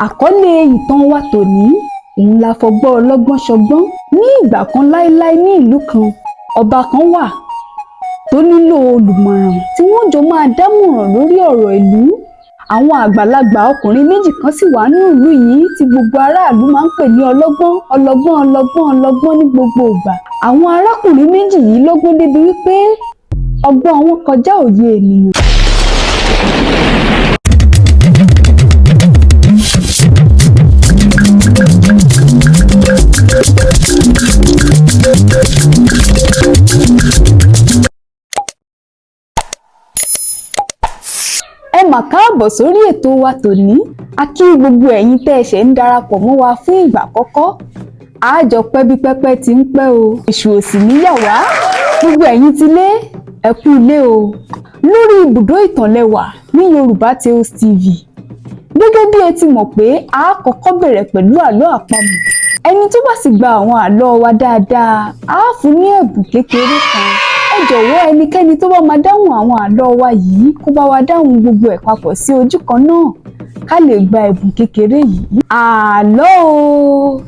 Àkọlé ìtàn wa tòní òun la fọgbọ́n ọlọ́gbọ́n ṣọgbọ́n. Ní ìgbà kan láéláé ní ìlú kan, ọba kan wà tó nílò olùmọ̀ràn tí wọ́n jọ máa dámọ̀ràn lórí ọ̀rọ̀ ìlú. Àwọn àgbàlagbà ọkùnrin méjì kan sì wà nínú ìlú yìí tí gbogbo aráàlú máa ń pè ní ọlọ́gbọ́n ọlọ́gbọ́n ọlọ́gbọ́n ọlọ́gbọ́n ní gbogbo ìgbà. Àwọn arákùnrin méjì yìí lọ́gbọ́n débi wípé ọgbọ́n wọn kọjá òye ènìyàn. Ẹ mà káàbọ̀ sórí ètò wa tòní. A kí gbogbo ẹ̀yin tẹ́ ẹ ṣẹ̀ ń darapọ̀ mọ́ wa fún ìgbà àkọ́kọ́. Àjọ pẹ́ bí pẹ́pẹ́ ti ń pẹ́ o, èṣù ò sì níyà wá. Gbogbo ẹ̀yin ti lé, ẹ kú ilé o. Lórí ibùdó ìtàn lẹ́wà ní Yorùbá Tales TV. Gẹ́gẹ́ bí ẹ ti mọ̀ pé a kọ́kọ́ bẹ̀rẹ̀ pẹ̀lú àlọ́ àpamọ̀. Ẹni tó bá sì gba àwọn àlọ́ wa dáadáa, a fún ní ẹ̀bùn kékeré kan. Ẹ jọ̀wọ́ ẹnikẹ́ni tó bá máa dáhùn àwọn àlọ́ wa yìí kó bá wa dáhùn gbogbo ẹ̀ papọ̀ sí ojú kan náà ká lè gba ẹ̀bùn kékeré yìí. Àlọ́ o,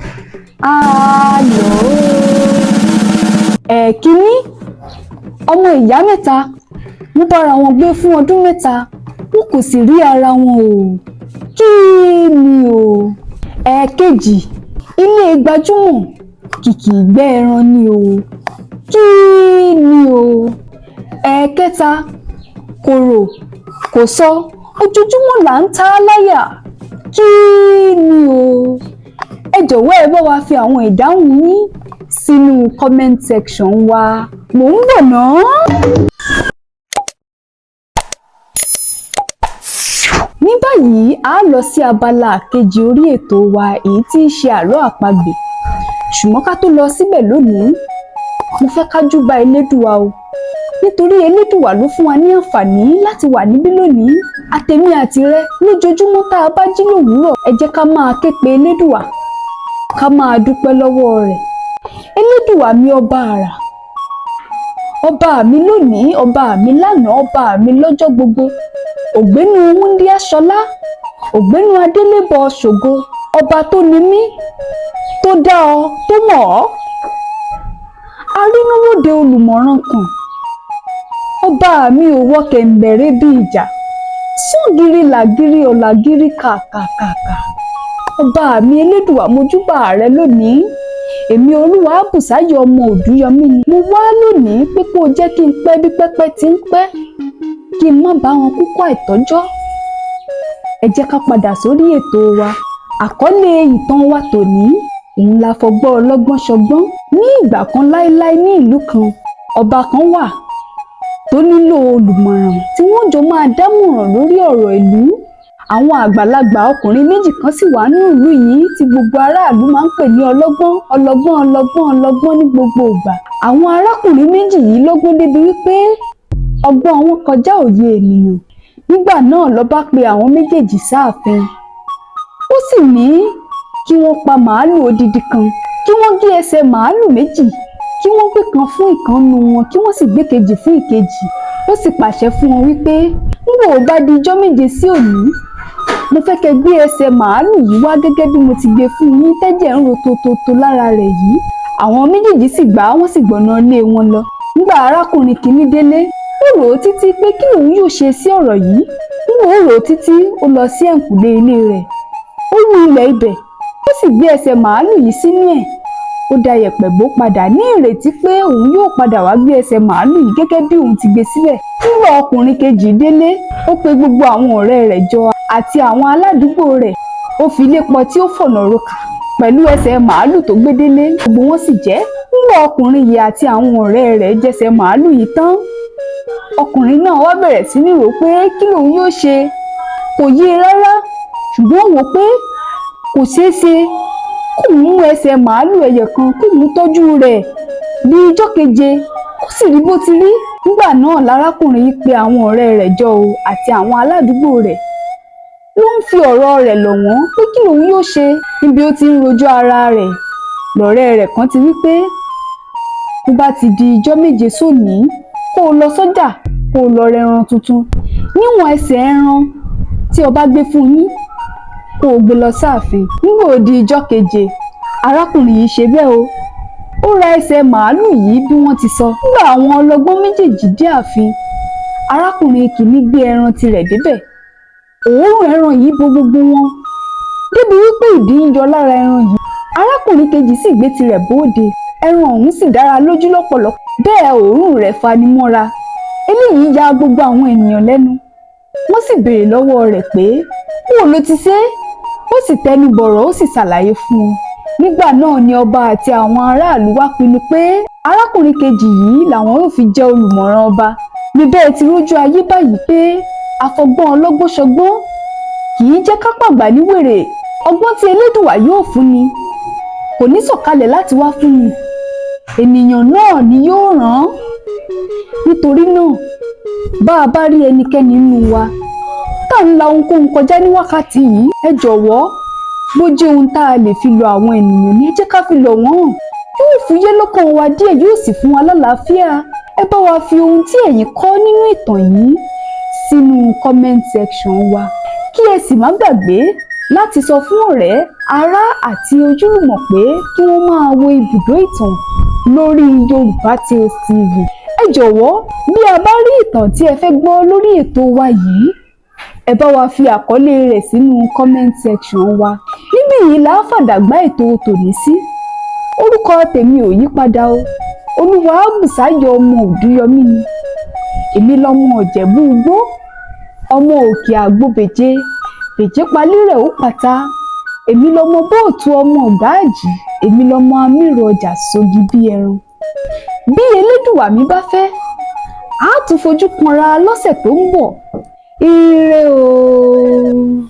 àlọ́ o. Ẹ̀kíní, ọmọ ìyá mẹ́ta wọ́n bára wọn gbé fún ọdún mẹ́ta, wọn kò sì rí ara wọn o. Kí ni o? Ẹ̀kejì, ilé gbajúmọ̀ kìkì ìgbẹ́ ẹran ni o. Kí ni o? Ẹ̀kẹta, kòrò kò sọ, ojoojúmọ́ là ń ta á láyà. Kí ni o? Ẹ jọ̀wọ́ ẹ bá wa fi àwọn ìdáhùn yín sínú comment section wa. Mò ń bọ̀ ná. Ní báyìí a lọ sí abala kejì orí ètò wa èyí tí í ṣe àlọ́ àpagbè. Ṣùgbọ́n ká tó lọ síbẹ̀ lónìí, mo fẹ́ ká júbà Elédùà o, nítorí Elédùà ló fún wa ní àǹfààní láti wà níbí lónìí. Àtèmi àti rẹ lójoojúmọ́ tá a bá jí lòwúrọ̀, ẹ jẹ́ ká máa ké pe Elédùà, ká máa dúpẹ́ lọ́wọ́ rẹ̀. Elédùà mi ọba àrà, ọba mi lónìí, ọba mi lánàá, ọba mi lọ́jọ́ gbogbo. Ògbénu wúndíá ṣọlá, ògbénu adélébọ̀ ṣògo, ọba tó ní mí, tó dá ọ, tó mọ̀ ọ́. Arínúwòde olùmọ̀ràn kan, ọba mi ò wọ kẹ̀ǹbẹ̀rẹ̀ bí ìjà, sógiri làgiri ọ̀làgiri kàkàkàkà. Ọba mi Elédùà mojúbà rẹ lónìí. Èmi Olúwa Bùsáyọ̀ ọmọ Òdúyọmí ni mo wá lónìí pé kó jẹ́ kí n pẹ́ bí pẹ́pẹ́ ti ń pẹ́, kí n má bá wọn kúkú àìtọ́jọ́. Ẹ jẹ́ ká padà sórí ètò wa. Àkọlé ìtàn wa tòní òun la fọgbọ́n ọlọ́gbọ́n ṣọgbọ́n. Ní ìgbà kan láéláé ní ìlú kan, ọba kan wà tó nílò olùmọ̀ràn tí wọ́n jọ máa dámọ̀ràn lórí ọ̀rọ̀ ìlú. Àwọn àgbàlagbà ọkùnrin méjì kan sì wà nínú ìlú yìí tí gbogbo aráàlú máa ń pè ní ọlọ́gbọ́n ọlọ́gbọ́n ọlọ́gbọ́n ọlọ́gbọ́n ní gbogbo ìgbà. Àwọn arákùnrin méjì yìí lọ́gbọ́n débi wípé ọgbọ́n wọn kọjá òye ènìyàn. Nígbà náà lọ́ba pe àwọn méjèèjì sáàfin. Ó sì ní kí wọ́n pa màálù odidi kan, kí wọ́n gé ẹsẹ̀ màálù méjì, kí wọ́n gbé kan fún ìkànnù wọn, kí wọ́n sì gbé kejì fún ìkejì. Ó sì pàṣẹ fún wọn wípé nígbà ó bá di ijọ́ méje sí òní, mo fẹ́ kẹ́ gbé ẹsẹ̀ màálù yìí wá gẹ́gẹ́ bí mo ti gbé fún yín tẹ́jẹ̀ ń ro tototo lára rẹ̀ yìí. Àwọn méjèèjì sì gbà á, wọ́n sì gbọ̀nà ilé wọn lọ. Nígbà arákùnrin kìíní délé, ó rò ó títí pé kí òun yóò ṣe sí ọ̀rọ̀ yìí. Nígbà ó rò ó títí, ó lọ sí ẹ̀ǹkùlé ilé rẹ̀. Ó wú ilẹ̀ ibẹ̀, ó sì gbé ẹsẹ̀ màálù yìí sínú ẹ̀. Ó da yẹ̀pẹ̀ bò padà ní ìrètí pé òun yóò padà wá gbé ẹsẹ̀ màálù yìí gẹ́gẹ́ bí òun ti gbé síbẹ̀. Nígbà ọkùnrin kejì délé, ó pe gbogbo àwọn ọ̀rẹ́ rẹ̀ jọ àti àwọn aládùúgbò rẹ̀. Ó fi ilé pọ̀ tí ó fọ̀nà roka pẹ̀lú ẹsẹ̀ màálù tó gbé délé, gbogbo wọn sì jẹ. Nígbà ọkùnrin yìí àti àwọn ọ̀rẹ́ rẹ̀ jẹsẹ̀ màálù yìí tán, ọkùnrin náà wá bẹ̀rẹ̀ sí ní rò pé kí lòun yóò ṣe. Kò yé e rárá, ṣùgbọ́n ó wò pé kò ṣeé ṣe kóun mú ẹsẹ̀ màálù ẹyọ kan kóun tọ́jú rẹ̀ bí ijọ́ keje kó sì rí bó ti rí. Nígbà náà lárákùnrin yìí pe àwọn ọ̀rẹ́ rẹ̀ jọ o àti àwọn aládùúgbò rẹ̀. Ló ń fi ọ̀rọ̀ rẹ̀ lọ̀ wọ́n pé kí lòun yóò ṣe. Níbi ó ti ń rojọ́ ara rẹ̀, lọ̀rẹ́ rẹ̀ kan ti wí pé bó bá ti di ijọ́ méje sóní, kó o lọ sọ́jà kó o lọ rẹran tuntun níwọ̀n ẹsẹ̀ ẹran tí ọba gbé fún yín. kó o gbé lọ sáàfin. Nígbà ó di ijọ́ keje arákùnrin yìí ṣe bẹ́ẹ̀ o, ó ra ẹsẹ̀ màálùú yìí bí wọ́n ti sọ. Nígbà àwọn ọlọ́gbọ́n méjèèjì dé ààfin, arákùnrin kìíní gbé ẹran tirẹ̀ débẹ̀. Òórùn ẹran yìí bo gbogbo wọn débi wípé ìdí ń yọ lára ẹran yìí. Arákùnrin kejì sì gbé tirẹ̀ bóde. Ẹran ọ̀hún sì dára lójú lọ́pọ̀lọpọ̀, bẹ́ẹ̀ òórùn rẹ̀ fanimọ́ra. Eléyìí ya gbogbo àwọn ènìyàn lẹ́nu. Wọ́n sì béèrè lọ́wọ́ rẹ̀ pé báwo ló ti ṣe é? Ó sì tẹnu bọ̀rọ̀, ó sì ṣàlàyé fún un. Nígbà náà ni ọba àti àwọn aráàlú wá pinnu pé arákùnrin kejì yìí làwọn yóò fi jẹ́ olùmọ̀ràn ọba. Ní bẹ́ẹ̀ ti rójú ayé báyìí pé Afogbon ọlọ́gbọ́n ṣọgbọ́n kì í jẹ́ ká pàgbà ní wèrè. Ọgbọ́n tí Elédùwà yóò fún ni kò ní sọ̀kalẹ̀ láti wá fún ni, ènìyàn náà ni yóò rán án. Nítorí náà bá a bá rí ẹnikẹ́ni nínú wa tá ń la ohunkóhun kọjá ní wákàtí yìí, ẹ jọ̀wọ́ bó jẹ́ ohun tá a lè fi lọ àwọn ènìyàn ní ẹ jẹ́ ká fi lọ̀ wọ́n. Yóò fúyẹ́ lọ́kàn wa díẹ̀, yóò sì fún wa lálàáfíà. Ẹ bá wa fi ohun tí ẹ̀yin kọ́ nínú ìtàn yìí sínú comment section wa, kí ẹ sì má gbàgbé láti sọ fún ọ̀rẹ́, ará àti ojúlùmọ̀ pé kí wọ́n máa wo ibùdó ìtàn lórí Yorùbá Tales TV. Ẹ jọ̀wọ́ bí a bá rí ìtàn tí ẹ fẹ́ gbọ́ lórí ètò wa yìí, ẹ bá wa fi àkọlé rẹ̀ sínú comment section wa. Níbí yìí la á fàdàgbà ètò tòní sí. Orúkọ tèmi ò yí padà o, Olúwabùsáyọ̀ ọmọ Òdúyọmí ni. Èmi lọmọ Ìjẹ̀bú Igbó, ọmọ òkè àgbòbèje, bèjé palírẹ̀ ó pàtà. Èmi lọmọ bóòtù ọmọ ọ̀gáàjì, èmi lọmọ amírò ọjà sógi bí ẹran. Bí Elédùwà mi bá fẹ́, a tún fojú kanra lọ́sẹ̀ tó ń bọ̀. Ire o.